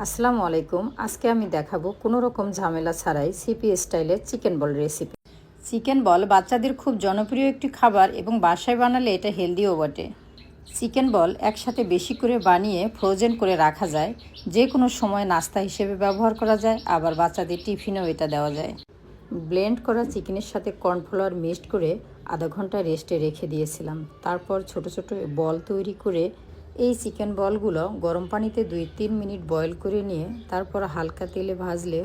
আসসালামু আলাইকুম। আজকে আমি দেখাবো কোনো রকম ঝামেলা ছাড়াই সিপি স্টাইলের চিকেন বল রেসিপি। চিকেন বল বাচ্চাদের খুব জনপ্রিয় একটি খাবার এবং বাসায় বানালে এটা হেলদিও বটে। চিকেন বল একসাথে বেশি করে বানিয়ে ফ্রোজেন করে রাখা যায়, যে কোনো সময় নাস্তা হিসেবে ব্যবহার করা যায়, আবার বাচ্চাদের টিফিনেও এটা দেওয়া যায়। ব্লেন্ড করা চিকেনের সাথে কর্নফ্লাওয়ার মিক্সড করে আধা ঘন্টা রেস্টে রেখে দিয়েছিলাম। তারপর ছোট ছোট বল তৈরি করে এই চিকেন বলগুলো গরম পানিতে 2-3 মিনিট বয়েল করে নিয়ে তারপর হালকা তেলে ভাজলে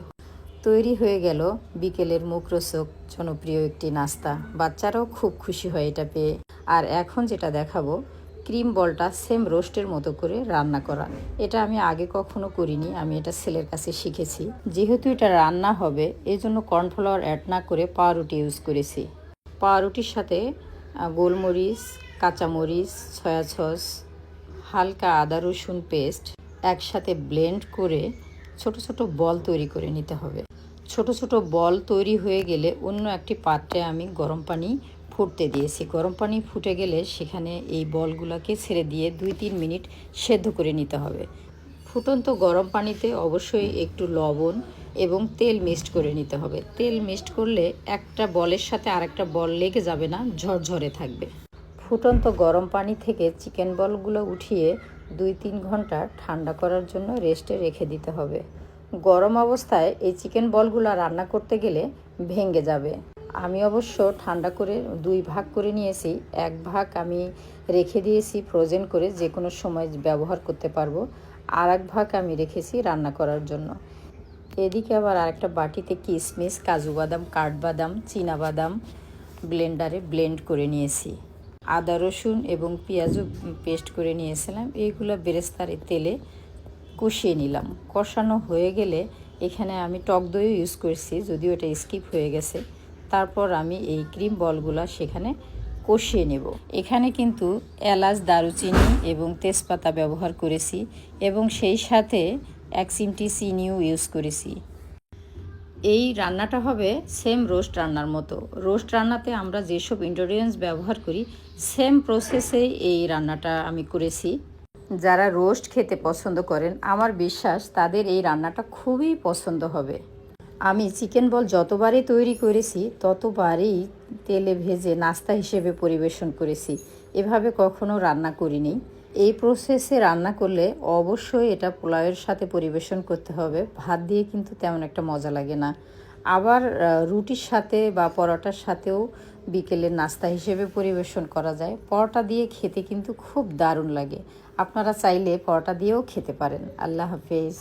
তৈরি হয়ে গেল বিকেলের মুখরোচক জনপ্রিয় একটি নাস্তা। বাচ্চারাও খুব খুশি হয় এটা পেয়ে। আর এখন যেটা দেখাবো, ক্রিম বলটা সেম রোস্টের মতো করে রান্না করা। এটা আমি আগে কখনো করিনি, আমি এটা ছেলের কাছে শিখেছি। যেহেতু এটা রান্না হবে এই জন্য কর্নফ্লাওয়ার অ্যাড না করে পাউরুটি ইউজ করেছি। পাউরুটির সাথে গোলমরিচ, কাঁচামরিচ, সয়া সস, হালকা আদা রসুন পেস্ট একসাথে ব্লেন্ড করে ছোট ছোট বল তৈরি করে নিতে হবে। ছোট ছোট বল তৈরি হয়ে গেলে অন্য একটি পাত্রে আমি গরম পানি ফুটতে দিয়েছি। গরম পানি ফুটে গেলে সেখানে এই বলগুলোকে ছেড়ে দিয়ে 2-3 মিনিট সেদ্ধ করে নিতে হবে। ফুটন্ত গরম পানিতে অবশ্যই একটু লবণ এবং তেল মিক্সড করে নিতে হবে। তেল মিক্সড করলে একটা বলের সাথে আরেকটা বল লেগে যাবে না, ঝরঝরে থাকবে। ফুটন্ত গরম পানি থেকে চিকেন বলগুলো উঠিয়ে 2-3 ঘন্টা ঠান্ডা করার জন্য রেস্টে রেখে দিতে হবে। গরম অবস্থায় এই চিকেন বলগুলো রান্না করতে গেলে ভেঙে যাবে। আমি অবশ্য ঠান্ডা করে 2 ভাগ করে নিয়েছি। এক ভাগ আমি রেখে দিয়েছি ফ্রোজেন করে, যে কোনো সময় ব্যবহার করতে পারবো। আর এক ভাগ আমি রেখেছি রান্না করার জন্য। এদিকে আবার আরেকটা বাটিতে কিশমিশ, কাজু বাদাম, কাঠবাদাম, চীনাবাদাম ব্লেন্ডারে ব্লেন্ড করে নিয়েছি। আদা রসুন এবং পেঁয়াজও পেস্ট করে নিয়েছিলাম। এইগুলো বেরেস্তার তেলে কষিয়ে নিলাম। কষানো হয়ে গেলে এখানে আমি টক দইও ইউজ করছি, যদিও এটা স্কিপ হয়ে গেছে। তারপর আমি এই ক্রিম বলগুলো সেখানে কষিয়ে নেব। এখানে কিন্তু এলাচ, দারুচিনি এবং তেজপাতা ব্যবহার করেছি এবং সেই সাথে 1 চিমটি চিনিও ইউজ করেছি। এই রান্নাটা হবে সেম রোস্ট রান্নার মতো। রোস্ট রান্নাতে আমরা যেসব ইনগ্রেডিয়েন্টস ব্যবহার করি সেম প্রসেসেই এই রান্নাটা আমি করেছি। যারা রোস্ট খেতে পছন্দ করেন আমার বিশ্বাস তাদের এই রান্নাটা খুবই পছন্দ হবে। আমি চিকেন বল যতবারই তৈরি করেছি ততবারই তেলে ভেজে নাস্তা হিসেবে পরিবেশন করেছি। এভাবে কখনো রান্না করিনি। এই প্রসেসে রান্না করলে অবশ্যই এটা পোলাওয়ের সাথে পরিবেশন করতে হবে। ভাত দিয়ে কিন্তু তেমন একটা মজা লাগে না। আবার রুটির সাথে বা পরোটার সাথেও বিকেলের নাস্তা হিসেবে পরিবেশন করা যায়। পরোটা দিয়ে খেতে কিন্তু খুব দারুণ লাগে। আপনারা চাইলে পরোটা দিয়েও খেতে পারেন। আল্লাহ হাফেজ।